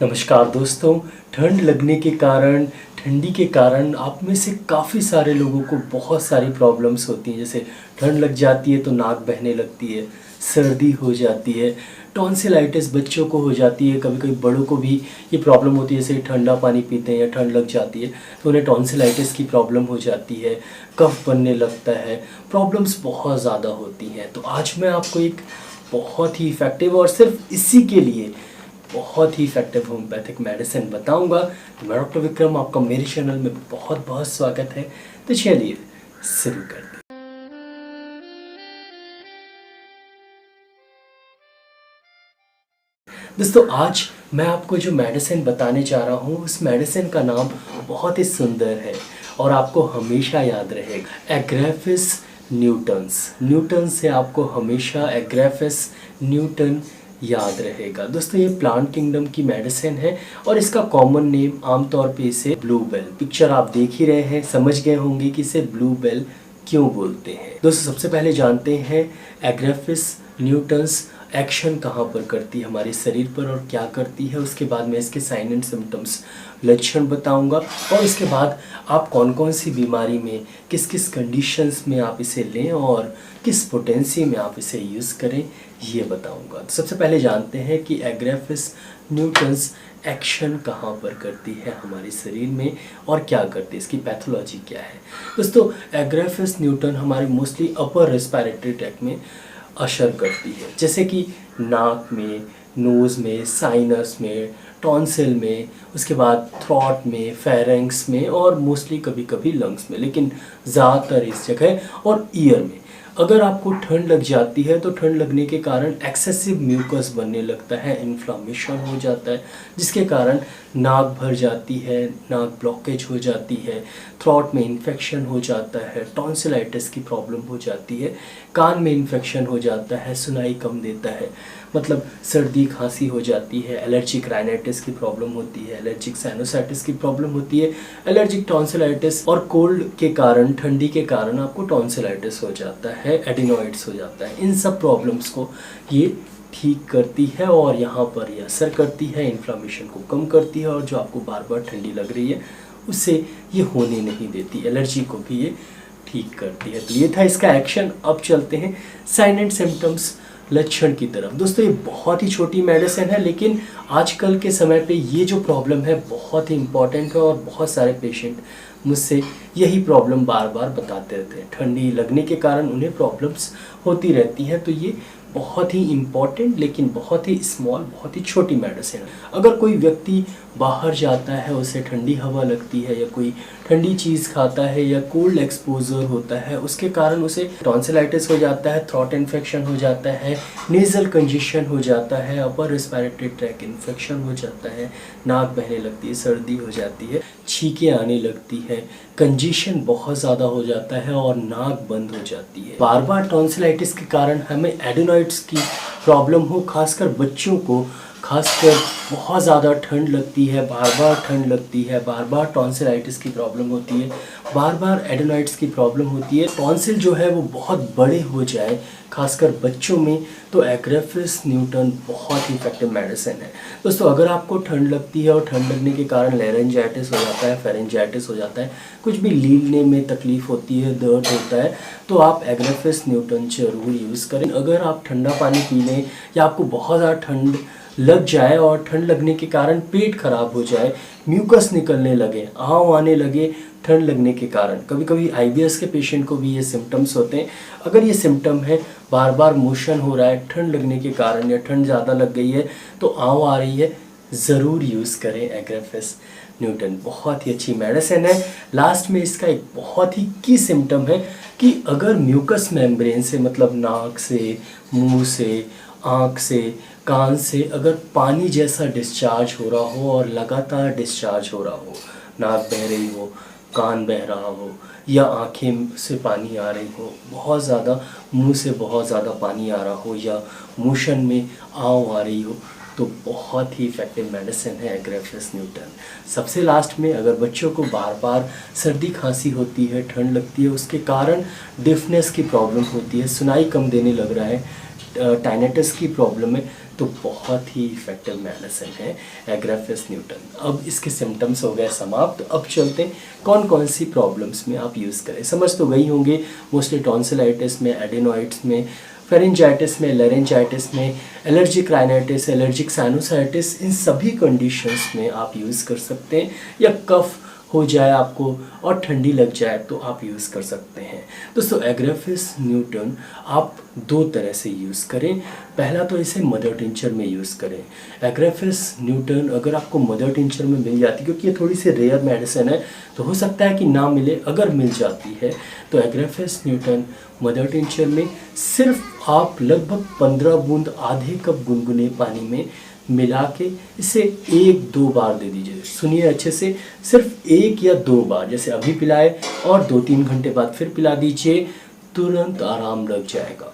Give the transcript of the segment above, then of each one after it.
नमस्कार दोस्तों। ठंड लगने के कारण, ठंडी के कारण आप में से काफ़ी सारे लोगों को बहुत सारी प्रॉब्लम्स होती हैं। जैसे ठंड लग जाती है तो नाक बहने लगती है, सर्दी हो जाती है, टॉन्सिलाइटिस बच्चों को हो जाती है, कभी कभी बड़ों को भी ये प्रॉब्लम होती है। जैसे ठंडा पानी पीते हैं या ठंड लग जाती है तो उन्हें टॉन्सिलाइटिस की प्रॉब्लम हो जाती है, कफ बनने लगता है, प्रॉब्लम्स बहुत ज़्यादा होती हैं। तो आज मैं आपको एक बहुत ही इफ़ेक्टिव और सिर्फ इसी के लिए बहुत ही इफेक्टिव होम्योपैथिक मेडिसिन बताऊंगा। तो मैं डॉक्टर विक्रम, आपका मेरे चैनल में बहुत बहुत स्वागत है। तो चलिए शुरू करते हैं। दोस्तों, आज मैं आपको जो मेडिसिन बताने जा रहा हूँ उस मेडिसिन का नाम बहुत ही सुंदर है और आपको हमेशा याद रहेगा, एग्रेफिस न्यूटन्स। न्यूटन से आपको हमेशा एग्रेफिस न्यूटन याद रहेगा। दोस्तों, ये प्लांट किंगडम की मेडिसिन है और इसका कॉमन नेम आमतौर पे इसे ब्लू बेल, पिक्चर आप देख ही रहे हैं, समझ गए होंगे कि इसे ब्लू बेल क्यों बोलते हैं। दोस्तों, सबसे पहले जानते हैं एग्रेफिस न्यूटन्स एक्शन कहाँ पर करती है हमारे शरीर पर और क्या करती है। उसके बाद मैं इसके साइन एंड सिम्टम्स, लक्षण बताऊंगा और इसके बाद आप कौन कौन सी बीमारी में, किस किस कंडीशंस में आप इसे लें और किस पोटेंसी में आप इसे यूज़ करें, ये बताऊंगा। तो सबसे पहले जानते हैं कि एग्रेफिस न्यूटन्स एक्शन कहाँ पर करती है हमारे शरीर में और क्या करती है, इसकी पैथोलॉजी क्या है। दोस्तों, एग्रेफिस न्यूटन हमारे मोस्टली अपर रेस्पिरेटरी ट्रैक्ट में असर करती है, जैसे कि नाक में, नोज़ में, साइनस में, टॉन्सिल में, उसके बाद थ्रॉट में, फेरेंक्स में और मोस्टली कभी कभी लंग्स में, लेकिन ज़्यादातर इस जगह और ईयर में। अगर आपको ठंड लग जाती है तो ठंड लगने के कारण एक्सेसिव म्यूकस बनने लगता है, इन्फ्लामेशन हो जाता है, जिसके कारण नाक भर जाती है, नाक ब्लॉकेज हो जाती है, थ्रॉट में इन्फेक्शन हो जाता है, टॉन्सिलाइटिस की प्रॉब्लम हो जाती है, कान में इन्फेक्शन हो जाता है, सुनाई कम देता है, मतलब सर्दी खांसी हो जाती है, एलर्जिक राइनाइटिस की प्रॉब्लम होती है, एलर्जिक साइनोसाइटिस की प्रॉब्लम होती है, एलर्जिक टॉन्सिलाइटिस और कोल्ड के कारण, ठंडी के कारण आपको टॉन्सिलाइटिस हो जाता है, एडिनॉइड्स हो जाता है। इन सब प्रॉब्लम्स को ये ठीक करती है और यहाँ पर ये असर करती है, इन्फ्लामेशन को कम करती है और जो आपको बार बार ठंडी लग रही है उससे ये होने नहीं देती, एलर्जी को भी ये ठीक करती है। तो ये था इसका एक्शन। अब चलते हैं साइन एंड सिम्टम्स, लक्षण की तरफ। दोस्तों, ये बहुत ही छोटी मेडिसिन है लेकिन आजकल के समय पे ये जो प्रॉब्लम है बहुत ही इम्पॉर्टेंट है और बहुत सारे पेशेंट मुझसे यही प्रॉब्लम बार बार बताते रहते हैं। ठंडी लगने के कारण उन्हें प्रॉब्लम्स होती रहती हैं। तो ये बहुत ही इम्पॉर्टेंट लेकिन बहुत ही स्मॉल, बहुत ही छोटी मेडिसिन है। अगर कोई व्यक्ति बाहर जाता है, उसे ठंडी हवा लगती है या कोई ठंडी चीज़ खाता है या कोल्ड एक्सपोजर होता है, उसके कारण उसे टॉन्सिलाइटिस हो जाता है, थ्रॉट इन्फेक्शन हो जाता है, नेज़ल कंजेशन हो जाता है, अपर रेस्पिरेटरी ट्रैक इन्फेक्शन हो जाता है, नाक बहने लगती है, सर्दी हो जाती है, छींकें आने लगती है, कंजेशन बहुत ज़्यादा हो जाता है और नाक बंद हो जाती है। बार बार टॉन्सिलाइटिस के कारण हमें एडिनॉइड्स की प्रॉब्लम हो, खासकर बच्चों को, खासकर बहुत ज़्यादा ठंड लगती है, बार बार ठंड लगती है, बार बार टॉन्सिलाइटिस की प्रॉब्लम होती है, बार बार एडिनॉइड्स की प्रॉब्लम होती है, टॉन्सिल जो है वो बहुत बड़े हो जाए खासकर बच्चों में, तो एग्रेफिस न्यूटन बहुत ही इफेक्टिव मेडिसिन है। दोस्तों, अगर आपको ठंड लगती है और ठंड लगने के कारण लेरेंजाइटिस हो जाता है, फेरेंजाइटिस हो जाता है, कुछ भी लीलने में तकलीफ होती है, दर्द होता है, तो आप एग्रेफिस न्यूटन ज़रूर यूज़ करें। अगर आप ठंडा पानी पी लें या आपको बहुत ज़्यादा ठंड लग जाए और ठंड लगने के कारण पेट खराब हो जाए, म्यूकस निकलने लगे, आँव आने लगे ठंड लगने के कारण, कभी कभी आईबीएस के पेशेंट को भी ये सिम्टम्स होते हैं। अगर ये सिम्टम है, बार बार मोशन हो रहा है ठंड लगने के कारण या ठंड ज़्यादा लग गई है तो आँव आ रही है, ज़रूर यूज़ करें एग्रेफिस न्यूटन, बहुत ही अच्छी मेडिसिन है। लास्ट में इसका एक बहुत ही की सिम्टम है कि अगर म्यूकस मेम्ब्रेन से, मतलब नाक से, मुंह से, आँख से, कान से अगर पानी जैसा डिस्चार्ज हो रहा हो और लगातार डिस्चार्ज हो रहा हो, नाक बह रही हो, कान बह रहा हो या आँखें से पानी आ रही हो, बहुत ज़्यादा मुंह से बहुत ज़्यादा पानी आ रहा हो या मोशन में आँव आ रही हो, तो बहुत ही इफ़ेक्टिव मेडिसिन है एग्रेफिस न्यूटन। सबसे लास्ट में, अगर बच्चों को बार बार सर्दी खांसी होती है, ठंड लगती है, उसके कारण डिफनेस की प्रॉब्लम होती है, सुनाई कम देने लग रहा है, टाइनेटिस की प्रॉब्लम है, तो बहुत ही इफेक्टिव मेडिसिन है एग्रेफिस न्यूटन। अब इसके सिम्टम्स हो गए समाप्त, तो अब चलते हैं कौन कौन सी प्रॉब्लम्स में आप यूज़ करें। समझ तो गई होंगे, मोस्टली टॉन्सिलाइटिस में, एडिनोइड्स में, फेरिंजाइटिस में, लैरिंजाइटिस में, एलर्जिक राइनाइटिस, एलर्जिक साइनोसाइटिस, इन सभी कंडीशंस में आप यूज़ कर सकते हैं। या कफ हो जाए आपको और ठंडी लग जाए तो आप यूज़ कर सकते हैं। दोस्तों एग्रेफिस न्यूटन आप दो तरह से यूज़ करें। पहला तो इसे मदर टिंचर में यूज़ करें। एग्रेफिस न्यूटन अगर आपको मदर टिंचर में मिल जाती है, क्योंकि ये थोड़ी सी रेयर मेडिसिन है तो हो सकता है कि ना मिले, अगर मिल जाती है तो एग्रेफिस न्यूटन मदर टिंचर में सिर्फ आप लगभग 15 बूंद आधे कप गुनगुने पानी में मिला के इसे 1-2 बार दे दीजिए। सुनिए अच्छे से, सिर्फ 1 या 2 बार, जैसे अभी पिलाए और 2-3 घंटे बाद फिर पिला दीजिए, तुरंत आराम लग जाएगा,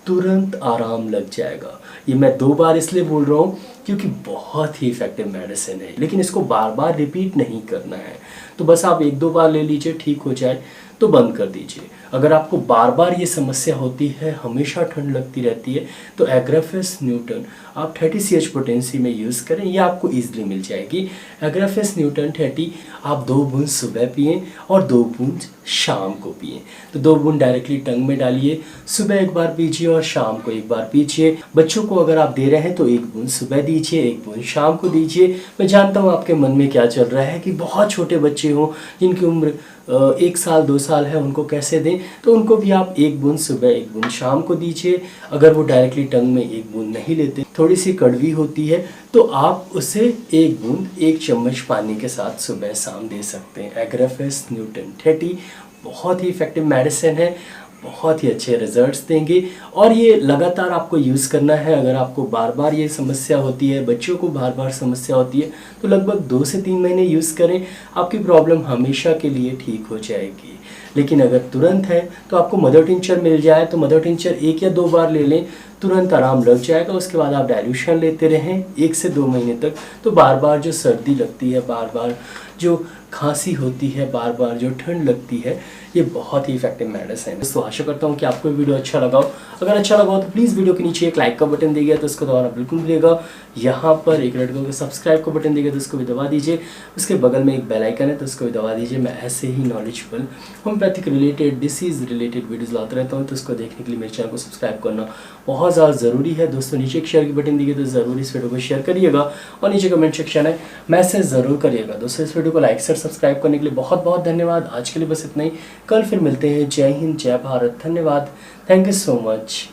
तुरंत आराम लग जाएगा। ये मैं 2 बार इसलिए बोल रहा हूँ क्योंकि बहुत ही इफेक्टिव मेडिसिन है, लेकिन इसको बार बार रिपीट नहीं करना है। तो बस आप 1-2 बार ले लीजिए, ठीक हो जाए तो बंद कर दीजिए। अगर आपको बार बार ये समस्या होती है, हमेशा ठंड लगती रहती है, तो एग्रेफिस न्यूटन आप 30 CH पोटेंसी में यूज़ करें, ये आपको ईजिली मिल जाएगी। एग्रेफिस न्यूटन 30 आप 2 बूंद सुबह पिएं और 2 बूंद शाम को पिएं। तो 2 बूंद डायरेक्टली टंग में डालिए, सुबह 1 बार पीजिए और शाम को 1 बार पीजिए। बच्चों को अगर आप दे रहे हैं तो 1 बूंद सुबह दीजिए, 1 बूंद शाम को दीजिए। मैं जानता हूँ आपके मन में क्या चल रहा है कि बहुत छोटे बच्चे हों जिनकी उम्र 1 साल 2 साल है, उनको कैसे दें, तो उनको भी आप 1 बूंद सुबह 1 बूंद शाम को दीजिए। अगर वो डायरेक्टली टंग में 1 बूंद नहीं लेते, थोड़ी सी कड़वी होती है, तो आप उसे 1 बूंद 1 चम्मच पानी के साथ सुबह शाम दे सकते हैं। एग्रेफिस न्यूटन 30 बहुत ही इफेक्टिव मेडिसिन है, बहुत ही अच्छे रिजल्ट्स देंगे और ये लगातार आपको यूज़ करना है। अगर आपको बार बार ये समस्या होती है, बच्चों को बार बार समस्या होती है, तो लगभग 2 से 3 महीने यूज़ करें, आपकी प्रॉब्लम हमेशा के लिए ठीक हो जाएगी। लेकिन अगर तुरंत है तो आपको मदर टिंचर मिल जाए तो मदर टिंचर 1 या 2 बार ले लें, तुरंत आराम लग जाएगा। उसके बाद आप डाइल्यूशन लेते रहें 1 से 2 महीने तक, तो बार बार जो सर्दी लगती है, बार बार जो खांसी होती है, बार बार जो ठंड लगती है, ये बहुत ही इफेक्टिव मेडिसिन है। तो आशा करता हूँ कि आपको वीडियो अच्छा लगा हो। अगर अच्छा लगा हो तो प्लीज़ वीडियो के नीचे एक लाइक का बटन दिया तो उसको दबाना बिल्कुल भूलिएगा। यहाँ पर एक रेड कलर का सब्सक्राइब का बटन दिया तो उसको भी दबा दीजिए। उसके बगल में एक बेल आइकन है तो उसको भी दबा दीजिए। मैं ऐसे ही knowledgeable homeopathic related, disease related videos लाता रहता हूँ, तो उसको देखने के लिए मेरे चैनल को सब्सक्राइब करना बहुत ज़्यादा ज़रूरी है। दोस्तों नीचे एक शेयर की बटन दी गई तो ज़रूर इस वीडियो को शेयर करिएगा और नीचे कमेंट सेक्शन है, मैसेज ज़रूर करिएगा। दोस्तों इस वीडियो को लाइक से सब्सक्राइब करने के लिए बहुत बहुत धन्यवाद। आज के लिए बस इतना ही, कल फिर मिलते हैं। जय हिंद, जय भारत, धन्यवाद, थैंक यू सो मच।